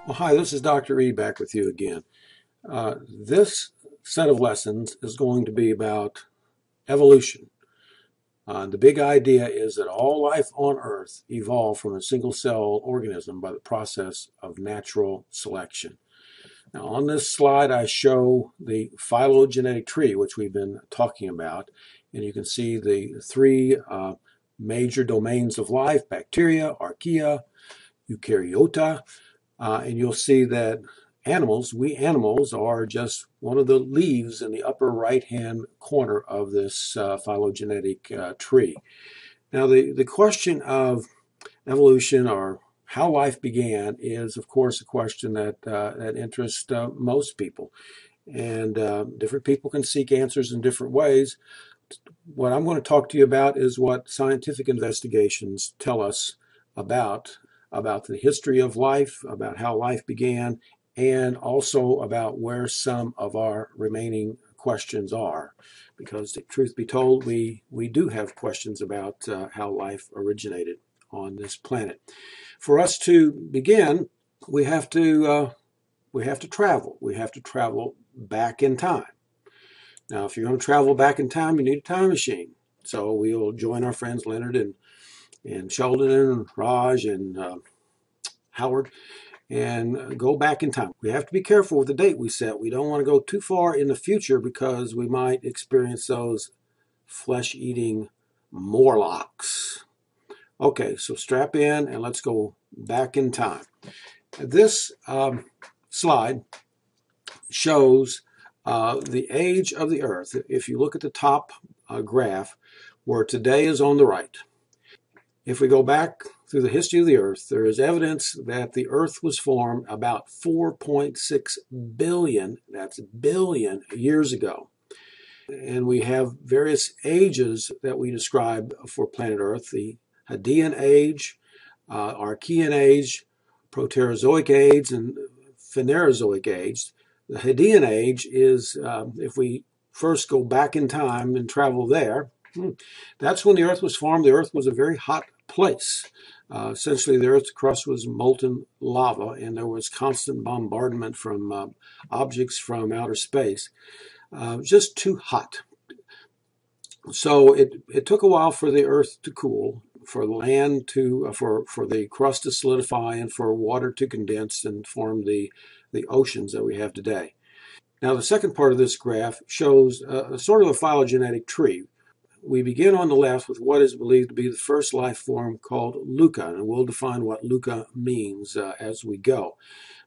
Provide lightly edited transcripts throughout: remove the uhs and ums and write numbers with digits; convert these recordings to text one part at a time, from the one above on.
Well, hi, this is Dr. E back with you again. This set of lessons is going to be about evolution. The big idea is that all life on Earth evolved from a single cell organism by the process of natural selection. Now, on this slide, I show the phylogenetic tree, which we've been talking about, and you can see the three major domains of life: bacteria, archaea, eukaryota. And you'll see that we animals are just one of the leaves in the upper right-hand corner of this phylogenetic tree. Now, the question of evolution or how life began is, of course, a question that interests most people. And different people can seek answers in different ways. What I'm going to talk to you about is what scientific investigations tell us about the history of life, about how life began, and also about where some of our remaining questions are. Because, truth be told, we do have questions about how life originated on this planet. For us to begin, we have to travel. We have to travel back in time. Now, if you're going to travel back in time, you need a time machine. So we'll join our friends Leonard and Sheldon and Raj and Howard and go back in time. We have to be careful with the date we set. We don't want to go too far in the future because we might experience those flesh-eating Morlocks. Okay, so strap in and let's go back in time. This slide shows the age of the Earth. If you look at the top graph, where today is on the right. If we go back through the history of the Earth, there is evidence that the Earth was formed about 4.6 billion, that's billion, years ago. And we have various ages that we describe for planet Earth: the Hadean Age, Archean Age, Proterozoic Age, and Phanerozoic Age. The Hadean Age is, if we first go back in time and travel there, that's when the Earth was formed. The Earth was a very hot place. Essentially, the Earth's crust was molten lava, and there was constant bombardment from objects from outer space. Just too hot. So it took a while for the Earth to cool, for the land to, for the crust to solidify, and for water to condense and form the oceans that we have today. Now, the second part of this graph shows sort of a phylogenetic tree. We begin on the left with what is believed to be the first life form called Leuca, and we'll define what Leuca means as we go.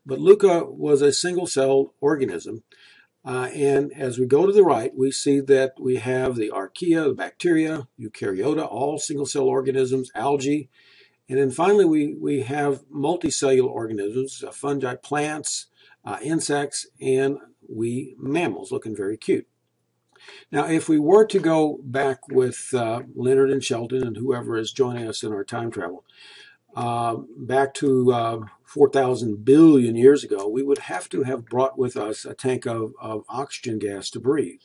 But Leuca was a single-celled organism, and as we go to the right, we see that we have the archaea, the bacteria, eukaryota, all single-cell organisms, algae, and then finally we have multicellular organisms, fungi, plants, insects, and we mammals, looking very cute. Now, if we were to go back with Leonard and Sheldon and whoever is joining us in our time travel, back to 4,000 billion years ago, we would have to have brought with us a tank of oxygen gas to breathe.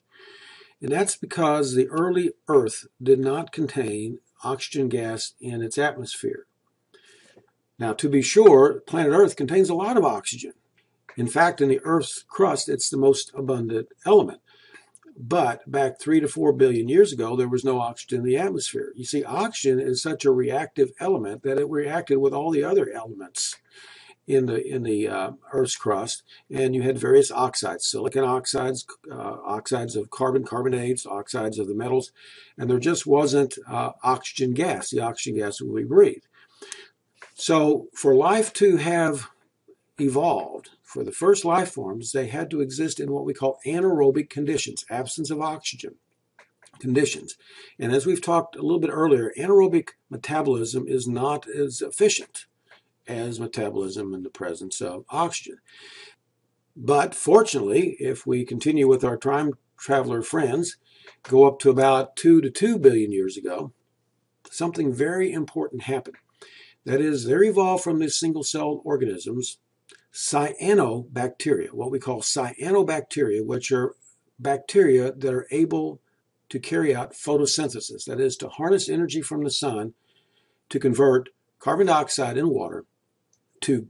And that's because the early Earth did not contain oxygen gas in its atmosphere. Now, to be sure, planet Earth contains a lot of oxygen. In fact, in the Earth's crust, it's the most abundant element. But back 3 to 4 billion years ago, there was no oxygen in the atmosphere. You see, oxygen is such a reactive element that it reacted with all the other elements in the Earth's crust, and you had various oxides: silicon oxides, oxides of carbon, carbonates, oxides of the metals, and there just wasn't oxygen gas, the oxygen gas that we breathe. So for life to have evolved, for the first life forms, they had to exist in what we call anaerobic conditions, absence of oxygen conditions. And as we've talked a little bit earlier, anaerobic metabolism is not as efficient as metabolism in the presence of oxygen. But fortunately, if we continue with our time traveler friends, go up to about 2 to 2 billion years ago, something very important happened. That is, there evolved from these single-celled organisms cyanobacteria, what we call cyanobacteria, which are bacteria that are able to carry out photosynthesis, that is, to harness energy from the sun to convert carbon dioxide in water to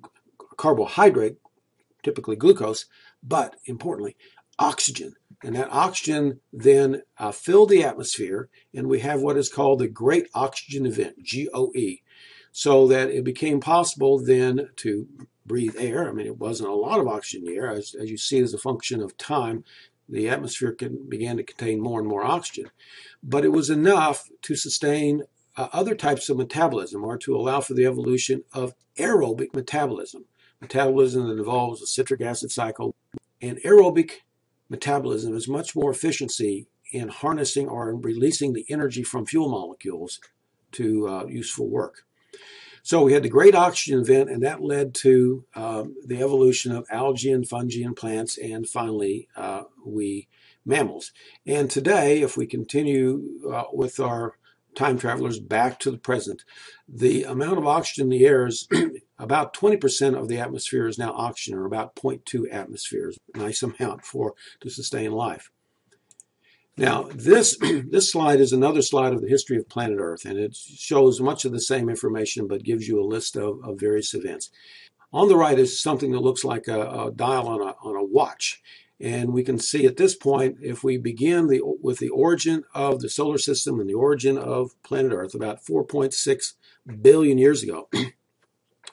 carbohydrate, typically glucose, but importantly, oxygen. And that oxygen then filled the atmosphere, and we have what is called the Great Oxygen Event, GOE, so that it became possible then to breathe air. I mean, it wasn't a lot of oxygen in the air. As you see, as a function of time, the atmosphere began to contain more and more oxygen. But it was enough to sustain other types of metabolism, or to allow for the evolution of aerobic metabolism. Metabolism that involves a citric acid cycle. And aerobic metabolism is much more efficiency in harnessing or releasing the energy from fuel molecules to useful work. So we had the Great Oxygen Event, and that led to the evolution of algae and fungi and plants, and finally we mammals. And today, if we continue with our time travelers back to the present, the amount of oxygen in the air is about 20% of the atmosphere is now oxygen, or about 0.2 atmospheres. Nice amount to sustain life. Now, this slide is another slide of the history of planet Earth, and it shows much of the same information, but gives you a list of various events. On the right is something that looks like a dial on a watch. And we can see at this point, if we begin with the origin of the solar system and the origin of planet Earth about 4.6 billion years ago,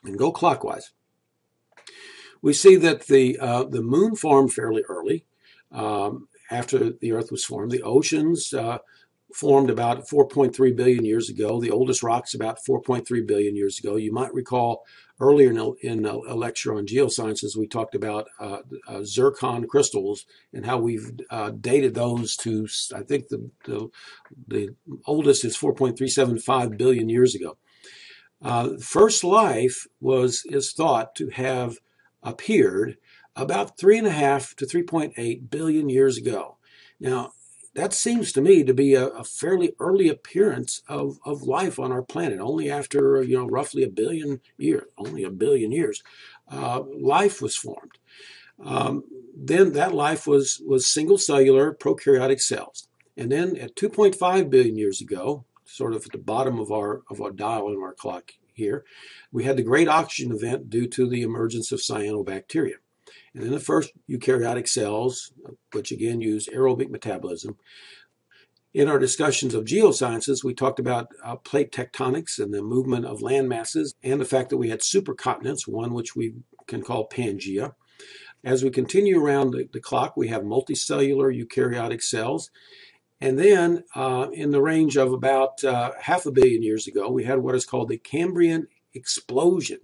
and go clockwise, we see that the moon formed fairly early. After the Earth was formed, the oceans formed about 4.3 billion years ago. The oldest rocks about 4.3 billion years ago. You might recall earlier in a lecture on geosciences, we talked about zircon crystals and how we've dated those to, I think the oldest is 4.375 billion years ago. First life is thought to have appeared about 3.5 to 3.8 billion years ago. Now, that seems to me to be a fairly early appearance of life on our planet. Only after, roughly a billion years, life was formed. Then that life was single cellular prokaryotic cells. And then at 2.5 billion years ago, sort of at the bottom of our dial in our clock here, we had the Great Oxygen Event due to the emergence of cyanobacteria. And then the first eukaryotic cells, which again use aerobic metabolism. In our discussions of geosciences, we talked about plate tectonics and the movement of land masses, and the fact that we had supercontinents, one which we can call Pangaea. As we continue around the clock, we have multicellular eukaryotic cells. And then in the range of about 500 million years ago, we had what is called the Cambrian explosion.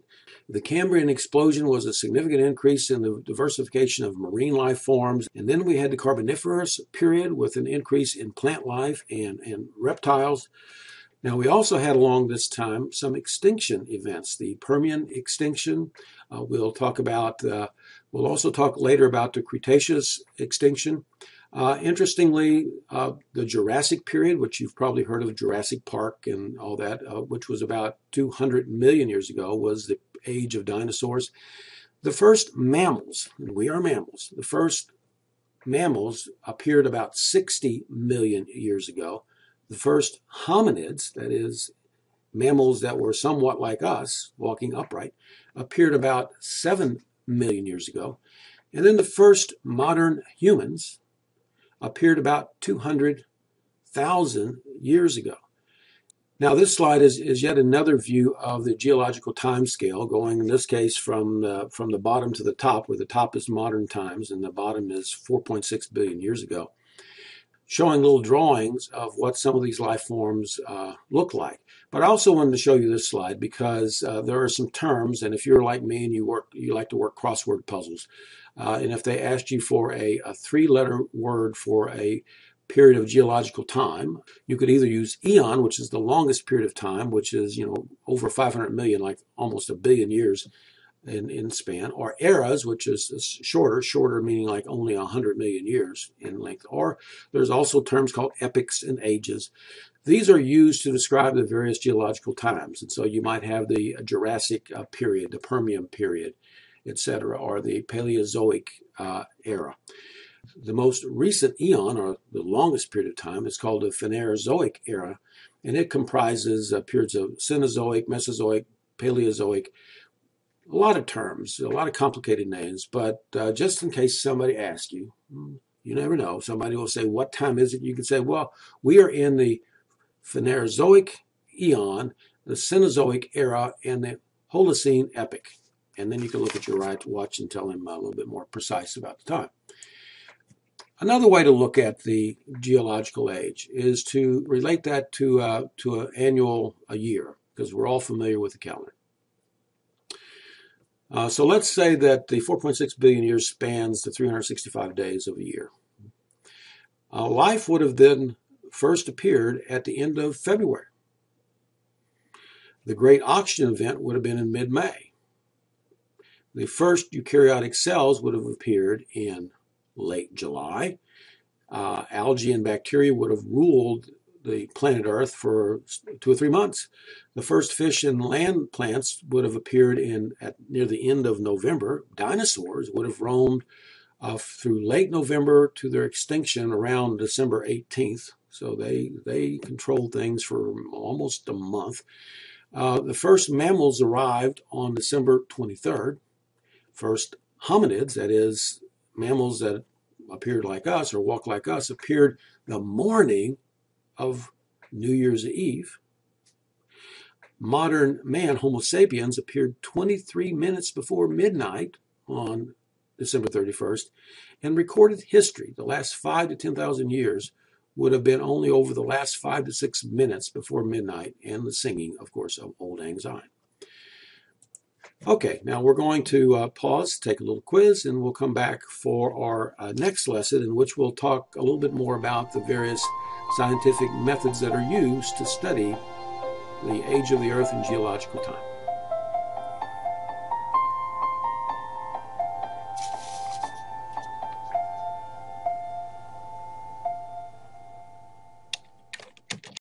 The Cambrian explosion was a significant increase in the diversification of marine life forms. And then we had the Carboniferous period with an increase in plant life and reptiles. Now, we also had along this time some extinction events, the Permian extinction. We'll also talk later about the Cretaceous extinction. Interestingly, the Jurassic period, which you've probably heard of, Jurassic Park and all that, which was about 200 million years ago, was the age of dinosaurs. The first mammals, and we are mammals, the first mammals appeared about 60 million years ago. The first hominids, that is, mammals that were somewhat like us, walking upright, appeared about 7 million years ago. And then the first modern humans appeared about 200,000 years ago. Now, this slide is yet another view of the geological time scale, going in this case from the bottom to the top, where the top is modern times and the bottom is 4.6 billion years ago, showing little drawings of what some of these life forms look like. But I also wanted to show you this slide because there are some terms, and if you're like me and you like to work crossword puzzles, and if they asked you for a three-letter word for a period of geological time, you could either use eon, which is the longest period of time, which is over 500 million, like almost a billion years in span, or eras, which is shorter meaning like only 100 million years in length. Or there's also terms called epochs and ages. These are used to describe the various geological times. And so you might have the Jurassic period, the Permian period, etc., or the Paleozoic era. The most recent eon, or the longest period of time, is called the Phanerozoic era, and it comprises periods of Cenozoic, Mesozoic, Paleozoic, a lot of terms, a lot of complicated names, but just in case somebody asks you, you never know. Somebody will say, what time is it? You can say, well, we are in the Phanerozoic eon, the Cenozoic era, and the Holocene epoch. And then you can look at your watch and tell him a little bit more precise about the time. Another way to look at the geological age is to relate that to an annual, a year, because we're all familiar with the calendar. So let's say that the 4.6 billion years spans the 365 days of a year. Life would have then first appeared at the end of February. The Great Oxygen Event would have been in mid-May. The first eukaryotic cells would have appeared in late July. Algae and bacteria would have ruled the planet Earth for 2 or 3 months. The first fish and land plants would have appeared near the end of November. Dinosaurs would have roamed through late November to their extinction around December 18th. So they controlled things for almost a month. The first mammals arrived on December 23rd. First hominids, that is, mammals that appeared like us or walk like us, appeared the morning of New Year's Eve. Modern man, Homo sapiens, appeared 23 minutes before midnight on December 31st, and recorded history, the last 5 to 10,000 years, would have been only over the last 5 to 6 minutes before midnight, and the singing, of course, of Old Lang Syne. Okay, now we're going to pause, take a little quiz, and we'll come back for our next lesson, in which we'll talk a little bit more about the various scientific methods that are used to study the age of the Earth in geological time.